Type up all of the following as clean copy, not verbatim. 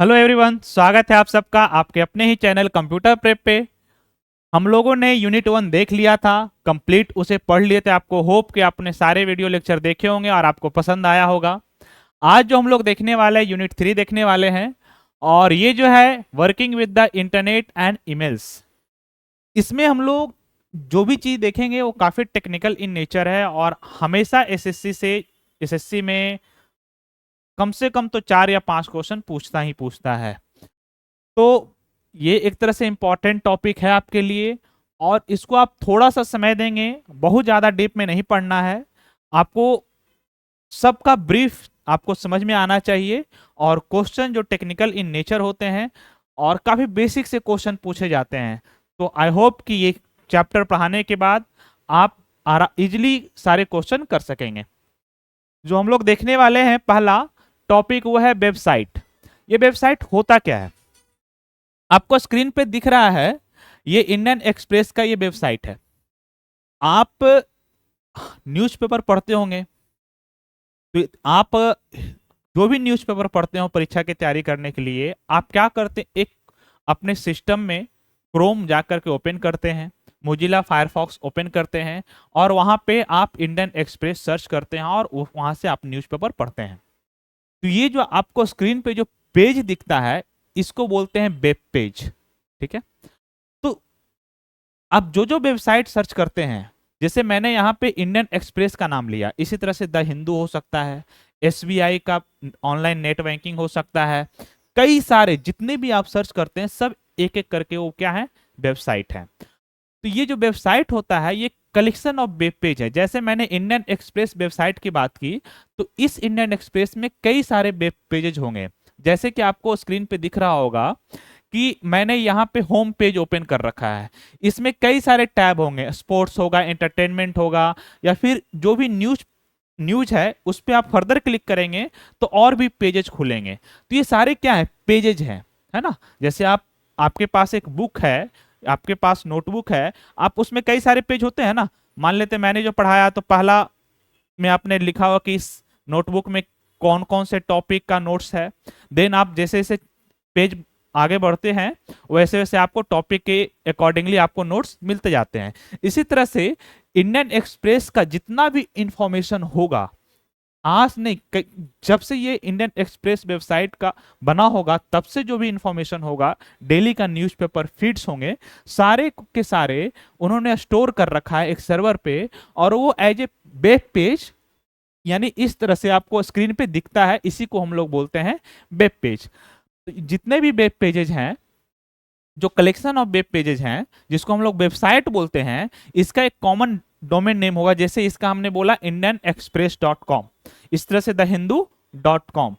Hello everyone, स्वागत है आप सबका आपके अपने ही चैनल कंप्यूटर प्रेप पे। हम लोगों ने यूनिट 1 देख लिया था कंप्लीट, उसे पढ़ लिए थे। आपको होप कि आपने सारे वीडियो लेक्चर देखे होंगे और आपको पसंद आया होगा। आज जो हम लोग देखने वाले हैं यूनिट 3 देखने वाले हैं, और ये जो है working with the internet and emails. इसमें हम लोग जो भी चीज़ देखेंगे वो काफ़ी टेक्निकल इन नेचर है, और हमेशा एसएससी में कम से कम तो 4 या 5 क्वेश्चन पूछता ही पूछता है। तो ये एक तरह से इंपॉर्टेंट टॉपिक है आपके लिए, और इसको आप थोड़ा सा समय देंगे, बहुत ज़्यादा डीप में नहीं पढ़ना है आपको। सबका ब्रीफ आपको समझ में आना चाहिए, और क्वेश्चन जो टेक्निकल इन नेचर होते हैं और काफ़ी बेसिक से क्वेश्चन पूछे जाते हैं। तो आई होप कि ये चैप्टर पढ़ाने के बाद आप इजिली सारे क्वेश्चन कर सकेंगे। जो हम लोग देखने वाले हैं पहला टॉपिक वो है वेबसाइट। ये वेबसाइट होता क्या है? आपको स्क्रीन पे दिख रहा है, ये इंडियन एक्सप्रेस का ये वेबसाइट है। आप न्यूज़पेपर पढ़ते होंगे, तो आप जो भी न्यूज़पेपर पढ़ते हो परीक्षा की तैयारी करने के लिए, आप क्या करते हैं, एक अपने सिस्टम में क्रोम जाकर के ओपन करते हैं, मोजिला फायरफॉक्स ओपन करते हैं, और वहां पे आप इंडियन एक्सप्रेस सर्च करते हैं और वहां से आप न्यूज़पेपर पढ़ते हैं। तो ये जो आपको स्क्रीन पे जो पेज दिखता है, इसको बोलते हैं वेब पेज। ठीक है। तो आप जो जो वेबसाइट सर्च करते हैं, जैसे मैंने यहाँ पे इंडियन एक्सप्रेस का नाम लिया, इसी तरह से द हिंदू हो सकता है, एसबीआई का ऑनलाइन नेट बैंकिंग हो सकता है, कई सारे जितने भी आप सर्च करते हैं सब एक एक करके वो क्या है, वेबसाइट है। तो ये जो वेबसाइट होता है ये कलेक्शन ऑफ वेब पेज है। जैसे मैंने इंडियन एक्सप्रेस वेबसाइट की बात की, तो इस इंडियन एक्सप्रेस में कई सारे वेब पेजेज होंगे। जैसे कि आपको स्क्रीन पे दिख रहा होगा कि मैंने यहाँ पे होम पेज ओपन कर रखा है। इसमें कई सारे टैब होंगे, स्पोर्ट्स होगा, एंटरटेनमेंट होगा, या फिर जो भी न्यूज है उस पर आप फर्दर क्लिक करेंगे तो और भी पेजेज खुलेंगे। तो ये सारे क्या है, पेजेज हैं, है ना। जैसे आपके पास एक बुक है, आपके पास नोटबुक है, आप उसमें कई सारे पेज होते हैं ना। मान लेते मैंने जो पढ़ाया तो पहला में आपने लिखा हुआ कि इस नोटबुक में कौन कौन से टॉपिक का नोट्स है। देन आप जैसे जैसे पेज आगे बढ़ते हैं वैसे वैसे आपको टॉपिक के अकॉर्डिंगली आपको नोट्स मिलते जाते हैं। इसी तरह से इंडियन एक्सप्रेस का जितना भी इंफॉर्मेशन होगा, आज नहीं जब से ये इंडियन एक्सप्रेस वेबसाइट का बना होगा तब से जो भी इंफॉर्मेशन होगा, डेली का न्यूज़पेपर फीड्स होंगे, सारे के सारे उन्होंने स्टोर कर रखा है एक सर्वर पे, और वो एज ए वेब पेज, यानी इस तरह से आपको स्क्रीन पे दिखता है, इसी को हम लोग बोलते हैं वेब पेज। तो जितने भी वेब पेजेज हैं, जो कलेक्शन ऑफ वेब पेजेज हैं, जिसको हम लोग वेबसाइट बोलते हैं, इसका एक कॉमन डोमेन नेम होगा। जैसे इसका हमने बोला इंडियन एक्सप्रेस डॉट कॉम, इस तरह से द हिंदू डॉट कॉम,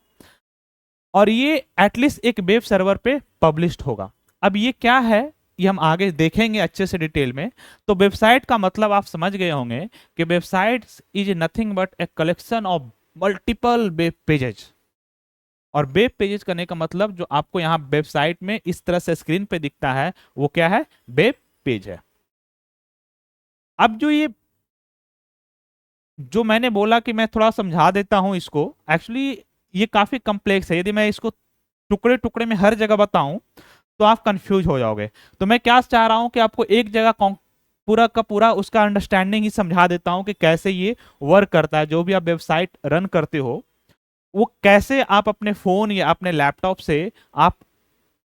और ये एटलीस्ट एक वेब सर्वर पे पब्लिश्ड होगा। अब ये क्या है, ये हम आगे देखेंगे अच्छे से डिटेल में। तो वेबसाइट का मतलब आप समझ गए होंगे कि website is nothing but a collection of multiple web pages. और वेब पेजेस करने का मतलब जो आपको यहाँ वेबसाइट में इस तरह से स्क्रीन पे दिखता है वो क्या है, वेब पेज है। अब जो मैंने बोला कि मैं थोड़ा समझा देता हूं इसको, एक्चुअली ये काफी कम्प्लेक्स है। यदि मैं इसको टुकड़े टुकड़े में हर जगह बताऊं तो आप कंफ्यूज हो जाओगे। तो मैं क्या चाह रहा हूं कि आपको एक जगह पूरा का पूरा उसका अंडरस्टैंडिंग ही समझा देता हूं कि कैसे ये वर्क करता है। जो भी आप वेबसाइट रन करते हो वो कैसे आप अपने फोन या अपने लैपटॉप से आप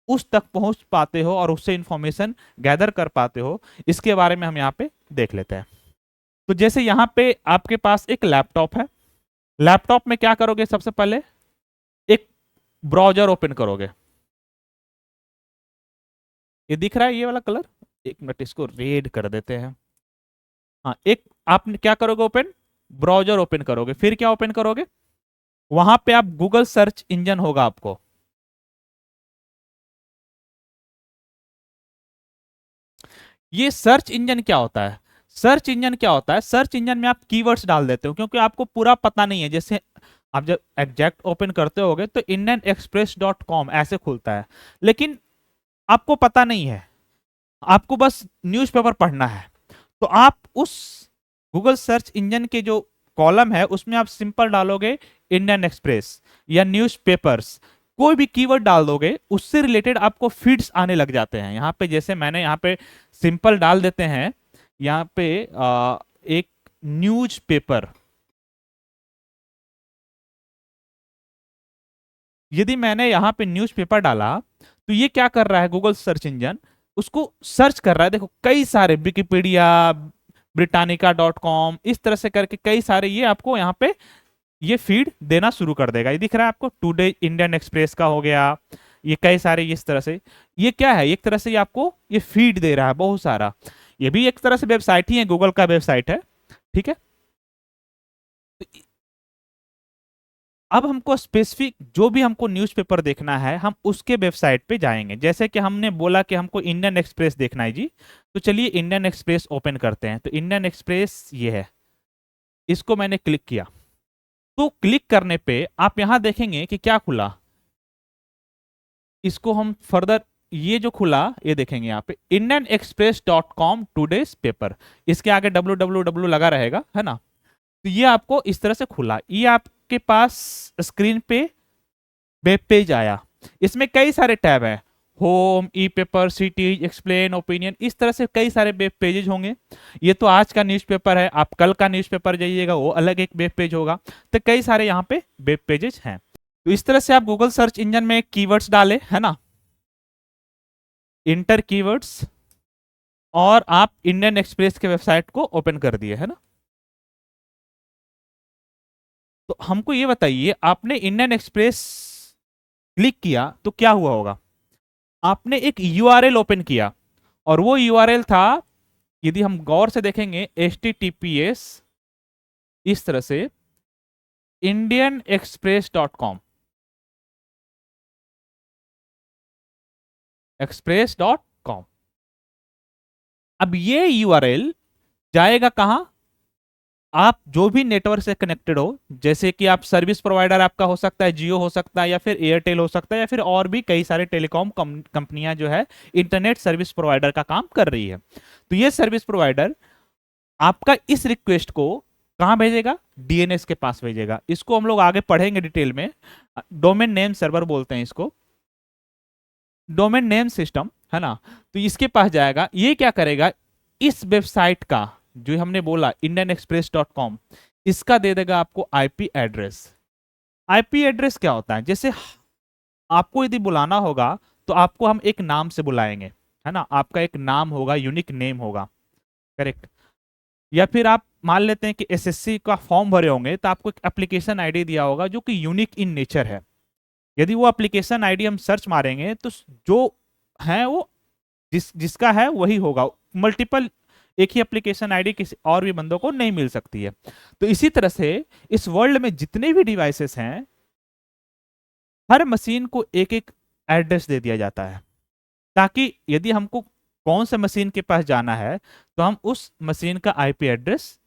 उस तक पहुंच पाते हो और उससे इंफॉर्मेशन गैदर कर पाते हो, इसके बारे में हम यहाँ पे देख लेते हैं। तो जैसे यहाँ पे आपके पास एक लैपटॉप है, लैपटॉप में क्या करोगे, सबसे पहले एक ब्राउजर ओपन करोगे। ये दिख रहा है ये वाला कलर, एक मिनट इसको रेड कर देते हैं। हाँ, एक आप क्या करोगे, ओपन ब्राउजर ओपन करोगे। फिर क्या ओपन करोगे, वहां पे आप गूगल सर्च इंजन होगा आपको। ये सर्च इंजन क्या होता है, सर्च इंजन क्या होता है, सर्च इंजन में आप कीवर्ड्स डाल देते हो, क्योंकि आपको पूरा पता नहीं है। जैसे आप जब एग्जैक्ट ओपन करते होगे तो इंडियन एक्सप्रेस डॉट कॉम ऐसे खुलता है, लेकिन आपको पता नहीं है, आपको बस न्यूज़पेपर पढ़ना है। तो आप उस गूगल सर्च इंजन के जो कॉलम है उसमें आप सिंपल डालोगे इंडियन एक्सप्रेस या न्यूज़पेपर्स, कोई भी कीवर्ड डाल दोगे उससे रिलेटेड आपको फीड्स आने लग जाते हैं। यहाँ पे जैसे मैंने यहाँ पे सिंपल डाल देते हैं, यहाँ पे एक न्यूज पेपर, यदि मैंने यहाँ पे न्यूज़पेपर डाला तो ये क्या कर रहा है, गूगल सर्च इंजन उसको सर्च कर रहा है। देखो कई सारे विकिपीडिया, britannica.com, इस तरह से करके कई सारे ये आपको यहाँ पे ये फीड देना शुरू कर देगा। ये दिख रहा है आपको, टुडे इंडियन एक्सप्रेस का हो गया, ये कई सारे इस तरह से। ये क्या है, एक तरह से ये आपको ये फीड दे रहा है बहुत सारा। ये भी एक तरह से वेबसाइट ही है, गूगल का वेबसाइट है, ठीक है। अब हमको स्पेसिफिक जो भी हमको न्यूज़पेपर देखना है हम उसके वेबसाइट पे जाएंगे। जैसे कि हमने बोला कि हमको इंडियन एक्सप्रेस देखना है जी, तो चलिए इंडियन एक्सप्रेस ओपन करते हैं। तो इंडियन एक्सप्रेस ये है, इसको मैंने क्लिक किया। तो क्लिक करने पे आप यहां देखेंगे कि क्या खुला, इसको हम फर्दर ये जो खुला ये देखेंगे यहाँ पे Indian express .com today's paper, इसके आगे www लगा रहेगा, है ना। तो ये आपको इस तरह से खुला, ये आपके पास स्क्रीन पे वेब पेज आया। इसमें कई सारे टैब हैं, होम, ई पेपर, सिटीज, एक्सप्लेन, ओपिनियन, इस तरह से कई सारे वेब पेजेज होंगे। ये तो आज का न्यूज़पेपर है, आप कल का न्यूज़पेपर जाइएगा वो अलग एक वेब पेज होगा। तो कई सारे यहाँ पे वेब पेजेज हैं। तो इस तरह से आप गूगल सर्च इंजन में कीवर्ड्स डाले, है ना, इंटर कीवर्ड्स, और आप इंडियन एक्सप्रेस के वेबसाइट को ओपन कर दिए, है ना। तो हमको ये बताइए, आपने इंडियन एक्सप्रेस क्लिक किया तो क्या हुआ होगा, आपने एक यूआरएल ओपन किया और वो यूआरएल था, यदि हम गौर से देखेंगे, https इस तरह से indianexpress.com, express.com। अब ये यूआरएल जाएगा कहां, आप जो भी नेटवर्क से कनेक्टेड हो, जैसे कि आप सर्विस प्रोवाइडर आपका हो सकता है, जियो हो सकता है, या फिर एयरटेल हो सकता है, या फिर और भी कई सारे टेलीकॉम कंपनियां जो है इंटरनेट सर्विस प्रोवाइडर का काम कर रही है। तो ये सर्विस प्रोवाइडर आपका इस रिक्वेस्ट को कहां भेजेगा, डीएनएस के पास भेजेगा। इसको हम लोग आगे पढ़ेंगे डिटेल में, डोमेन नेम सर्वर बोलते हैं इसको, डोमेन नेम सिस्टम, है ना। तो इसके पास जाएगा, ये क्या करेगा, इस वेबसाइट का जो हमने बोला indianexpress.com, इसका दे देगा आपको आईपी एड्रेस। आईपी एड्रेस क्या होता है, जैसे आपको यदि बुलाना होगा तो आपको हम एक नाम से बुलाएंगे, है ना, आपका एक नाम होगा, यूनिक नेम होगा, करेक्ट। या फिर आप मान लेते हैं कि एसएससी का फॉर्म भरे होंगे तो आपको एक एप्लीकेशन आईडी दिया होगा जो कि यूनिक इन नेचर है। यदि वो एप्लीकेशन आईडी हम सर्च मारेंगे तो जो है वो जिसका है वही होगा, मल्टीपल एक ही एप्लीकेशन आईडी किसी और भी बंदों को नहीं मिल सकती है। तो इसी तरह से इस वर्ल्ड में जितने भी डिवाइसेस हैं, हर मशीन को एक एक एड्रेस दे दिया जाता है, ताकि यदि हमको कौन से मशीन के पास जाना है तो हम उस मशीन का आईपी एड्रेस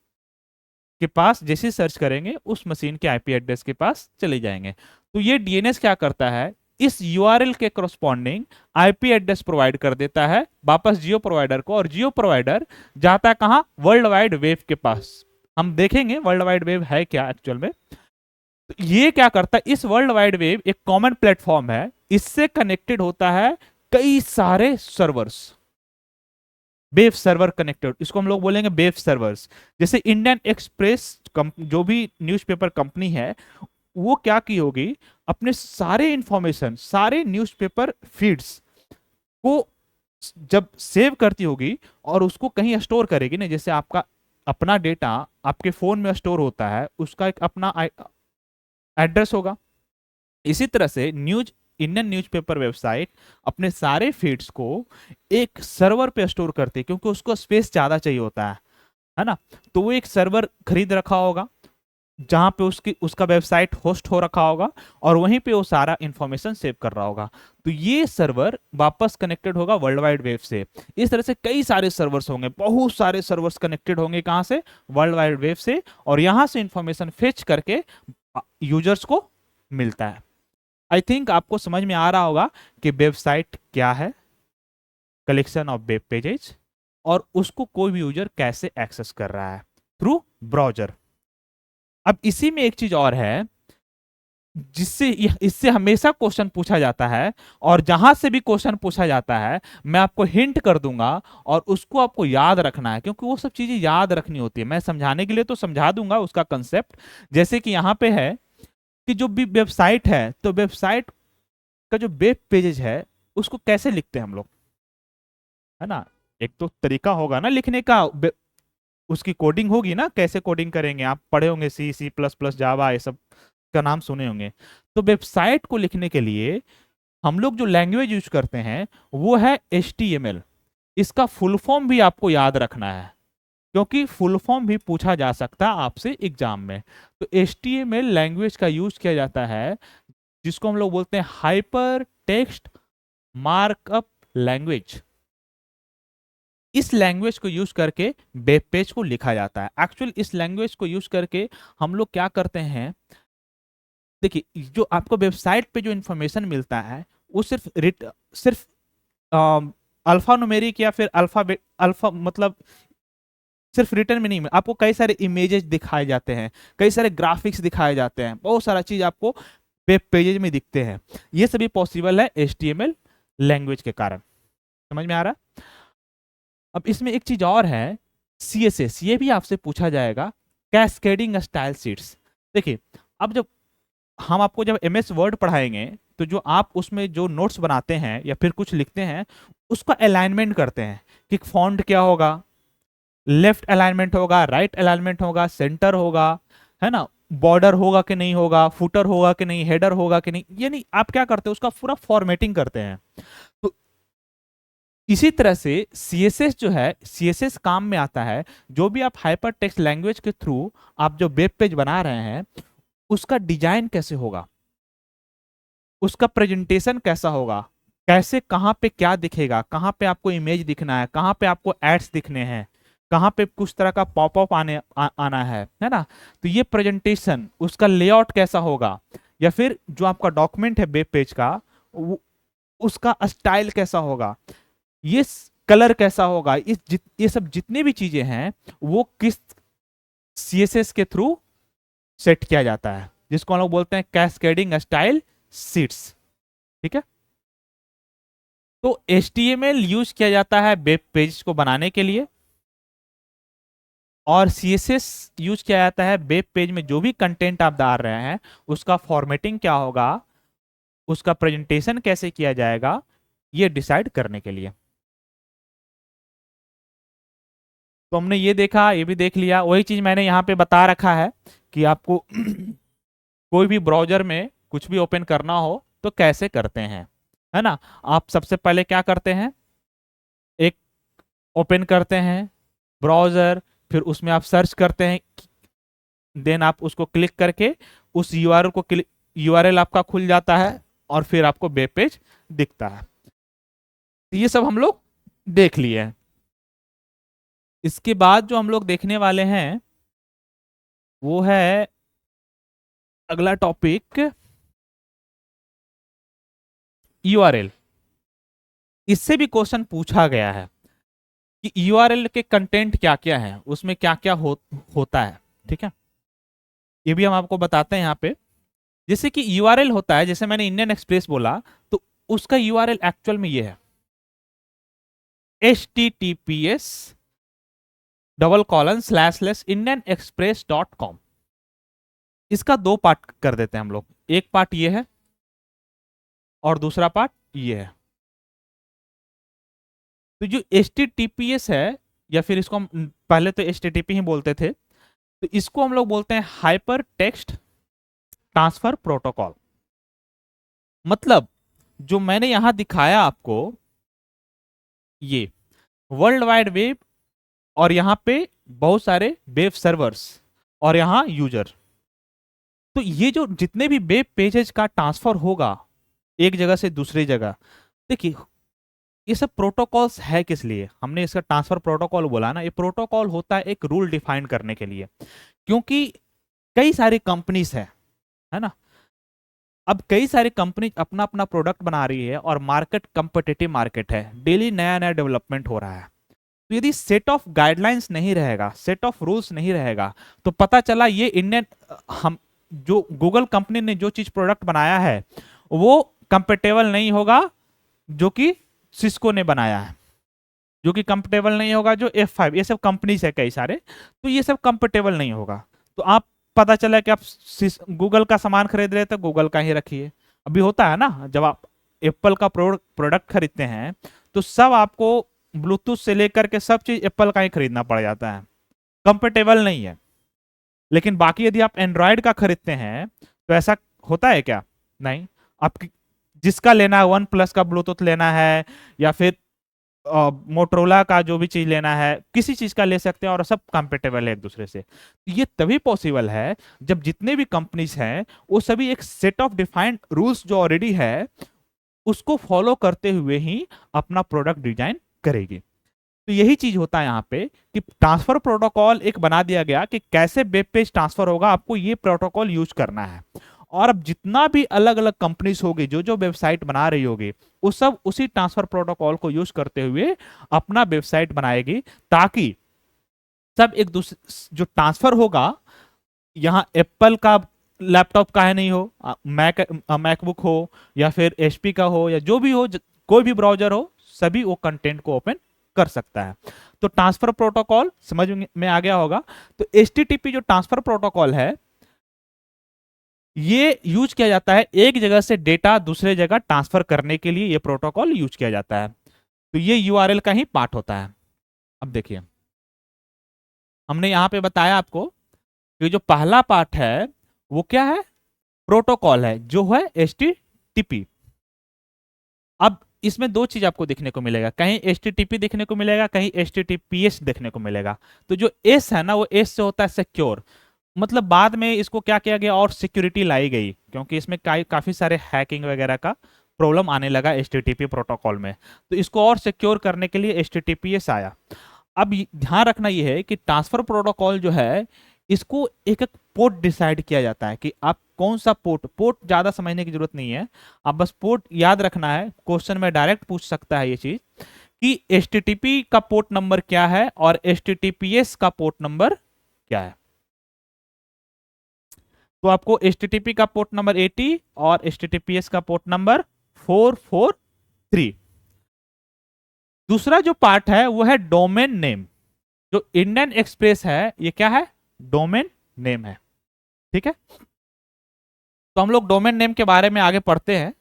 के पास जैसे सर्च करेंगे उस मशीन के आईपी एड्रेस के पास चले जाएंगे। तो ये डीएनएस क्या करता है, इस यूआरएल के करस्पॉन्डिंग आईपी एड्रेस प्रोवाइड कर देता है वापस जियो प्रोवाइडर को, और जियो प्रोवाइडर जाता है कहां, वर्ल्ड वाइड वेब के पास। हम देखेंगे वर्ल्ड वाइड वेब है क्या एक्चुअल में। तो ये क्या करता है, इस वर्ल्ड वाइड वेब एक कॉमन प्लेटफॉर्म है, इससे कनेक्टेड होता है कई सारे सर्वर्स, वेब सर्वर कनेक्टेड, इसको हम लोग बोलेंगे वेब सर्वर्स। जैसे इंडियन एक्सप्रेस जो भी न्यूज़पेपर कंपनी है, वो क्या की होगी, अपने सारे इंफॉर्मेशन, सारे न्यूज़पेपर फीड्स को जब सेव करती होगी और उसको कहीं स्टोर करेगी ना, जैसे आपका अपना डेटा आपके फोन में स्टोर होता है, उसका एक अपना एड्रेस होगा। इसी तरह से इंडियन न्यूज़पेपर वेबसाइट अपने सारे फीड्स को एक सर्वर पे स्टोर करती है, क्योंकि उसको स्पेस ज्यादा चाहिए होता है ना। तो वो एक सर्वर खरीद रखा होगा जहां पे उसका वेबसाइट होस्ट हो रखा होगा, और वहीं पे वो सारा इंफॉर्मेशन सेव कर रहा होगा। तो ये सर्वर वापस कनेक्टेड होगा वर्ल्ड वाइड वेब से। इस तरह से कई सारे सर्वर्स होंगे, बहुत सारे सर्वर्स कनेक्टेड होंगे, कहां से, वर्ल्ड वाइड वेब से, और यहां से इंफॉर्मेशन फेच करके यूजर्स को मिलता है। आई थिंक आपको समझ में आ रहा होगा कि वेबसाइट क्या है, कलेक्शन ऑफ वेब पेजेज, और उसको कोई भी यूजर कैसे एक्सेस कर रहा है, थ्रू ब्राउजर। अब इसी में एक चीज और है, जिससे इससे हमेशा क्वेश्चन पूछा जाता है, और जहां से भी क्वेश्चन पूछा जाता है मैं आपको हिंट कर दूंगा और उसको आपको याद रखना है, क्योंकि वो सब चीजें याद रखनी होती है। मैं समझाने के लिए तो समझा दूंगा उसका कंसेप्ट। जैसे कि यहाँ पे है कि जो भी वेबसाइट है, तो वेबसाइट का जो वेब पेजेज है उसको कैसे लिखते हैं हम लोग, है ना। एक तो तरीका होगा ना लिखने का, उसकी कोडिंग होगी ना, कैसे कोडिंग करेंगे, आप पढ़े होंगे C++, जावा, ये सब का नाम सुने होंगे। तो वेबसाइट को लिखने के लिए हम लोग जो लैंग्वेज यूज करते हैं वो है HTML। इसका फुल फॉर्म भी आपको याद रखना है, क्योंकि फुल फॉर्म भी पूछा जा सकता है आपसे एग्जाम में। तो HTML लैंग्वेज का यूज किया जाता है, जिसको हम लोग बोलते हैं हाइपर टेक्स्ट मार्कअप लैंग्वेज। इस लैंग्वेज को यूज करके वेब पेज को लिखा जाता है। एक्चुअल इस लैंग्वेज को यूज करके हम लोग क्या करते हैं, देखिए जो आपको वेबसाइट पे जो इंफॉर्मेशन मिलता है वो सिर्फ अल्फा न्यूमेरिक या फिर अल्फा मतलब सिर्फ रिटर्न में नहीं, आपको कई सारे इमेजेस दिखाए जाते हैं, कई सारे ग्राफिक्स दिखाए जाते हैं, बहुत सारा चीज आपको वेब पेजेज में दिखते हैं। ये सभी पॉसिबल है HTML लैंग्वेज के कारण। समझ में आ रहा है। अब इसमें एक चीज और है, CSS, ये भी आपसे पूछा जाएगा, कैस्केडिंग स्टाइल शीट्स। देखिए अब जब हम आपको जब MS वर्ड पढ़ाएंगे तो जो आप उसमें जो नोट्स बनाते हैं या फिर कुछ लिखते हैं उसका अलाइनमेंट करते हैं कि फॉन्ट क्या होगा, लेफ्ट अलाइनमेंट होगा, राइट अलाइनमेंट होगा, सेंटर होगा, है ना, बॉर्डर होगा कि नहीं होगा, फुटर होगा कि नहीं, हेडर होगा कि नहीं, यानी आप क्या करते हैं उसका पूरा फॉर्मेटिंग करते हैं। तो इसी तरह से CSS जो है, CSS काम में आता है। जो भी आप हाइपर टेक्स्ट लैंग्वेज के थ्रू आप जो वेब पेज बना रहे हैं उसका डिजाइन कैसे होगा, उसका प्रेजेंटेशन कैसा होगा, कैसे कहाँ पे क्या दिखेगा, कहाँ पे आपको इमेज दिखना है, कहाँ पे आपको एड्स दिखने हैं, कहाँ पे कुछ तरह का पॉपअप आना है ना। तो ये प्रेजेंटेशन, उसका लेआउट कैसा होगा, या फिर जो आपका डॉक्यूमेंट है वेब पेज का उसका स्टाइल कैसा होगा, ये कलर कैसा होगा, ये सब जितने भी चीजें हैं वो किस CSS के थ्रू सेट किया जाता है, जिसको हम लोग बोलते हैं कैस्केडिंग स्टाइल शीट्स। ठीक है। तो HTML यूज किया जाता है वेब पेज को बनाने के लिए, और CSS यूज किया जाता है वेब पेज में जो भी कंटेंट आप डाल रहे हैं उसका फॉर्मेटिंग क्या होगा, उसका प्रेजेंटेशन कैसे किया जाएगा, ये डिसाइड करने के लिए। तो हमने ये देखा, ये भी देख लिया। वही चीज मैंने यहाँ पे बता रखा है कि आपको कोई भी ब्राउजर में कुछ भी ओपन करना हो तो कैसे करते हैं, है ना। आप सबसे पहले क्या करते हैं, एक ओपन करते हैं ब्राउजर, फिर उसमें आप सर्च करते हैं, देन आप उसको क्लिक करके उस URL को URL आपका खुल जाता है और फिर आपको वेब पेज दिखता है। तो ये सब हम लोग देख लिए हैं। इसके बाद जो हम लोग देखने वाले हैं वो है अगला टॉपिक, URL। इससे भी क्वेश्चन पूछा गया है कि URL के कंटेंट क्या क्या है, उसमें क्या क्या होता है। ठीक है, ये भी हम आपको बताते हैं यहाँ पे। जैसे कि URL होता है, जैसे मैंने इंडियन एक्सप्रेस बोला तो उसका URL एक्चुअल में ये है https://indianexpress.com। इसका दो पार्ट कर देते हैं हम लोग, एक पार्ट ये है और दूसरा पार्ट ये है। तो जो HTTPS है, या फिर इसको हम पहले तो HTTP ही बोलते थे, तो इसको हम लोग बोलते हैं हाइपर टेक्स्ट ट्रांसफर प्रोटोकॉल। मतलब जो मैंने यहां दिखाया आपको, ये वर्ल्ड वाइड वेब, और यहां पे बहुत सारे वेब सर्वर्स, और यहां यूजर। तो ये जो जितने भी वेब पेजेस का ट्रांसफर होगा एक जगह से दूसरी जगह, देखिए ये सब प्रोटोकॉल्स है किस लिए, हमने इसका ट्रांसफर प्रोटोकॉल बोला ना, ये प्रोटोकॉल होता है एक रूल डिफाइन करने के लिए। क्योंकि कई सारी कंपनीज है ना। अब कई सारी कंपनी अपना अपना प्रोडक्ट बना रही है और मार्केट कंपिटिटिव मार्केट है, डेली नया नया डेवलपमेंट हो रहा है। तो यदि सेट ऑफ गाइडलाइंस नहीं रहेगा, सेट ऑफ रूल्स नहीं रहेगा, तो पता चला ये इंडियन हम जो गूगल कंपनी ने जो चीज प्रोडक्ट बनाया है वो कंपेटेबल नहीं होगा जो कि सिस्को ने बनाया है, जो कि कंपेटेबल नहीं होगा जो F5, ये सब कंपनीज है कई सारे, तो ये सब कंपेटेबल नहीं होगा। तो आप पता चला कि आप गूगल का सामान खरीद रहे तो गूगल का ही रखिए। अभी होता है ना, जब आप एप्पल का प्रोडक्ट खरीदते हैं तो सब आपको ब्लूटूथ से लेकर के सब चीज एप्पल का ही खरीदना पड़ जाता है, कंपेटेबल नहीं है। लेकिन बाकी यदि आप एंड्रॉयड का खरीदते हैं तो ऐसा होता है क्या? नहीं। आप जिसका लेना है, वन प्लस का ब्लूटूथ लेना है या फिर मोटरोला का जो भी चीज लेना है, किसी चीज का ले सकते हैं और सब कंपेटेबल है एक दूसरे से। ये तभी पॉसिबल है जब जितने भी कंपनीज हैं वो सभी एक सेट ऑफ डिफाइंड रूल्स जो ऑलरेडी है उसको फॉलो करते हुए ही अपना प्रोडक्ट डिजाइन करेगी। तो यही चीज होता है यहाँ पे कि ट्रांसफर प्रोटोकॉल एक बना दिया गया कि कैसे वेब पेज ट्रांसफर होगा, आपको ये प्रोटोकॉल यूज करना है। और अब जितना भी अलग अलग कंपनीज होगी जो जो वेबसाइट बना रही होगी वो सब उसी ट्रांसफर प्रोटोकॉल को यूज करते हुए अपना वेबसाइट बनाएगी, ताकि सब एक दूसरे जो ट्रांसफर होगा, यहाँ एप्पल का लैपटॉप का है नहीं हो, मैकबुक हो या फिर एचपी का हो या जो भी हो, कोई भी ब्राउजर हो, सभी वो कंटेंट को ओपन कर सकता है। तो ट्रांसफर प्रोटोकॉल समझ में आ गया होगा। तो एचटीटीपी जो ट्रांसफर प्रोटोकॉल है ये यूज किया जाता है एक जगह से डेटा दूसरे जगह ट्रांसफर करने के लिए, ये प्रोटोकॉल यूज किया जाता है। तो ये यूआरएल का ही पार्ट होता है। अब देखिए हमने यहां पे बताया आपको कि जो पहला पार्ट है वो क्या है, प्रोटोकॉल है जो है एचटीटीपी। अब इसमें दो चीज आपको देखने को मिलेगा, कहीं एचटीटीपी देखने को मिलेगा, कहीं एचटीटीपीएस देखने को मिलेगा। तो जो एस है ना वो एस से होता है सिक्योर, मतलब बाद में इसको क्या किया गया और सिक्योरिटी लाई गई, क्योंकि इसमें काफी सारे हैकिंग वगैरह का प्रॉब्लम आने लगा एचटीटीपी प्रोटोकॉल में, तो इसको और सिक्योर करने के लिए एचटीटीपीएस आया। अब ध्यान रखना यह है कि ट्रांसफर प्रोटोकॉल जो है इसको एक एक पोर्ट डिसाइड किया जाता है कि आप कौन सा पोर्ट ज्यादा समझने की जरूरत नहीं है, आप बस पोर्ट याद रखना है। क्वेश्चन में डायरेक्ट पूछ सकता है ये चीज कि एचटीटीपी का पोर्ट नंबर क्या है और एचटीटीपीएस का पोर्ट नंबर क्या है। तो आपको एचटीटीपी का पोर्ट नंबर 80 और एचटीटीपीएस का पोर्ट नंबर 443। दूसरा जो पार्ट है वो है डोमेन नेम। जो इंडियन एक्सप्रेस है ये क्या है, डोमेन नेम है। ठीक है, तो हम लोग डोमेन नेम के बारे में आगे पढ़ते हैं,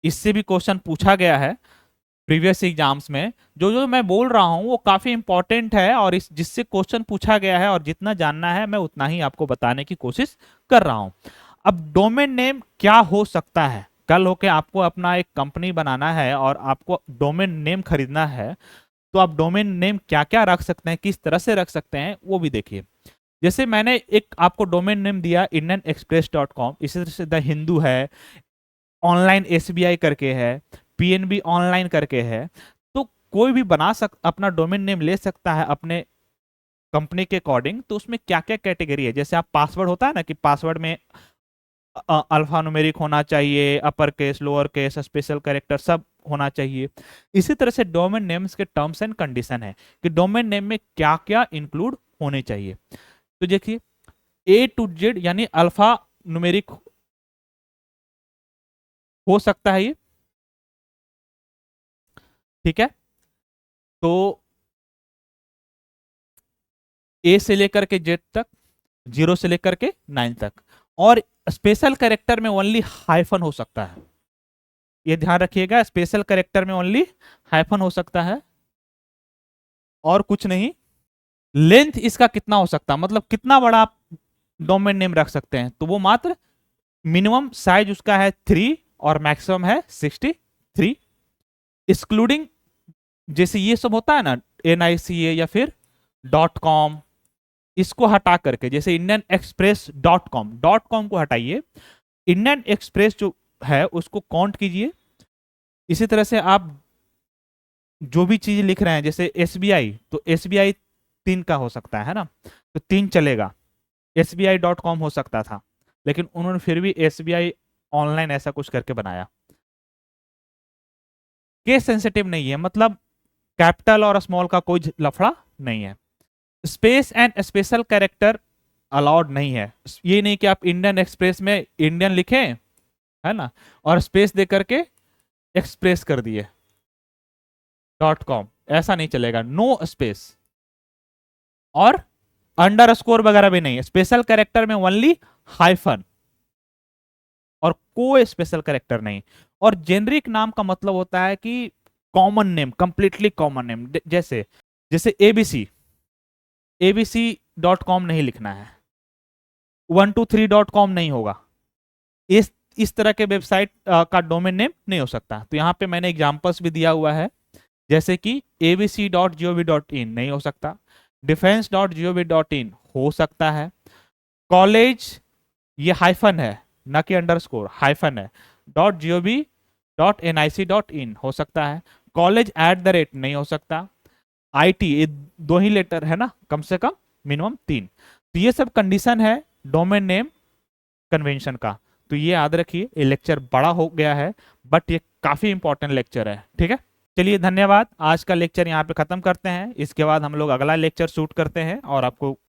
इससे भी क्वेश्चन पूछा गया है प्रीवियस एग्जाम्स में। जो जो मैं बोल रहा हूं वो काफी इंपॉर्टेंट है और इस जिससे क्वेश्चन पूछा गया है और जितना जानना है मैं उतना ही आपको बताने की कोशिश कर रहा हूं। अब डोमेन नेम क्या हो सकता है, कल होके आपको अपना एक कंपनी बनाना है और आपको डोमेन नेम खरीदना है, तो आप डोमेन नेम क्या क्या रख सकते हैं, किस तरह से रख सकते हैं वो भी देखिए। जैसे मैंने एक आपको डोमेन नेम दिया indianexpress.com, इसी तरह से द हिंदू है, ऑनलाइन एसबीआई करके है, पीएनबी ऑनलाइन करके है। तो कोई भी अपना डोमेन नेम ले सकता है अपने कंपनी के अकॉर्डिंग। तो उसमें क्या क्या कैटेगरी है, जैसे आप पासवर्ड होता है ना कि पासवर्ड में अल्फा न्यूमेरिक होना चाहिए, upper case, lower case, special character सब होना चाहिए। इसी तरह से डोमेन नेम्स के टर्म्स एंड कंडीशन है कि डोमेन नेम में क्या क्या इंक्लूड होने चाहिए। तो देखिए ए टू जेड यानी अल्फा न्यूमेरिक हो सकता है ये, ठीक है। तो ए से लेकर के जेड तक, 0 से लेकर के 9 तक, और स्पेशल कैरेक्टर में ओनली हाइफन हो सकता है, ये ध्यान रखिएगा। स्पेशल कैरेक्टर में ओनली हाइफन हो सकता है और कुछ नहीं। लेंथ इसका कितना हो सकता है, मतलब कितना बड़ा आप डोमेन नेम रख सकते हैं, तो वो मात्र मिनिमम साइज उसका है 3 और मैक्सिमम है 63, एक्सक्लूडिंग जैसे ये सब होता है ना NICA या फिर .com, इसको हटा करके, जैसे इंडियन एक्सप्रेस .com को हटाइए, इंडियन एक्सप्रेस जो है उसको काउंट कीजिए। इसी तरह से आप जो भी चीज लिख रहे हैं जैसे SBI, तो SBI 3 का हो सकता है ना, तो 3 चलेगा। SBI.com हो सकता था, लेकिन उन्होंने फिर भी SBI ऑनलाइन ऐसा कुछ करके बनाया। केस सेंसिटिव नहीं है, मतलब कैपिटल और स्मॉल का कोई लफड़ा नहीं है। Space and special character allowed नहीं है। ये नहीं कि आप इंडियन एक्सप्रेस में इंडियन लिखें, है ना, और स्पेस दे करके एक्सप्रेस कर दिए .com, ऐसा नहीं चलेगा, नो स्पेस। और अंडरस्कोर वगैरह भी नहीं है, स्पेशल कैरेक्टर में ओनली हाइफन, और कोई स्पेशल कैरेक्टर नहीं। और जेनरिक नाम का मतलब होता है कि common name, completely common name. जैसे जैसे abc.com नहीं लिखना है, 123.com नहीं होगा, इस तरह के वेबसाइट का डोमेन नेम नहीं हो सकता। तो यहाँ पे मैंने एग्जांपल्स भी दिया हुआ है, जैसे कि abc.gov.in नहीं हो सकता, defense.gov.in हो सकता है, कॉलेज, ये हाइफन है ना कि अंडरस्कोर, हाइफन है, .gov.nic.in हो सकता है, कॉलेज @ नहीं हो सकता, IT, ये 2 ही लेटर है ना, कम से कम मिनिमम 3। तो ये सब कंडीशन है डोमेन नेम कन्वेंशन का। तो ये याद रखिए, ये लेक्चर बड़ा हो गया है बट ये काफी इंपॉर्टेंट लेक्चर है, ठीक है। चलिए धन्यवाद, आज का लेक्चर यहाँ पे खत्म करते हैं। इसके बाद हम लोग अगला लेक्चर शूट करते हैं और आपको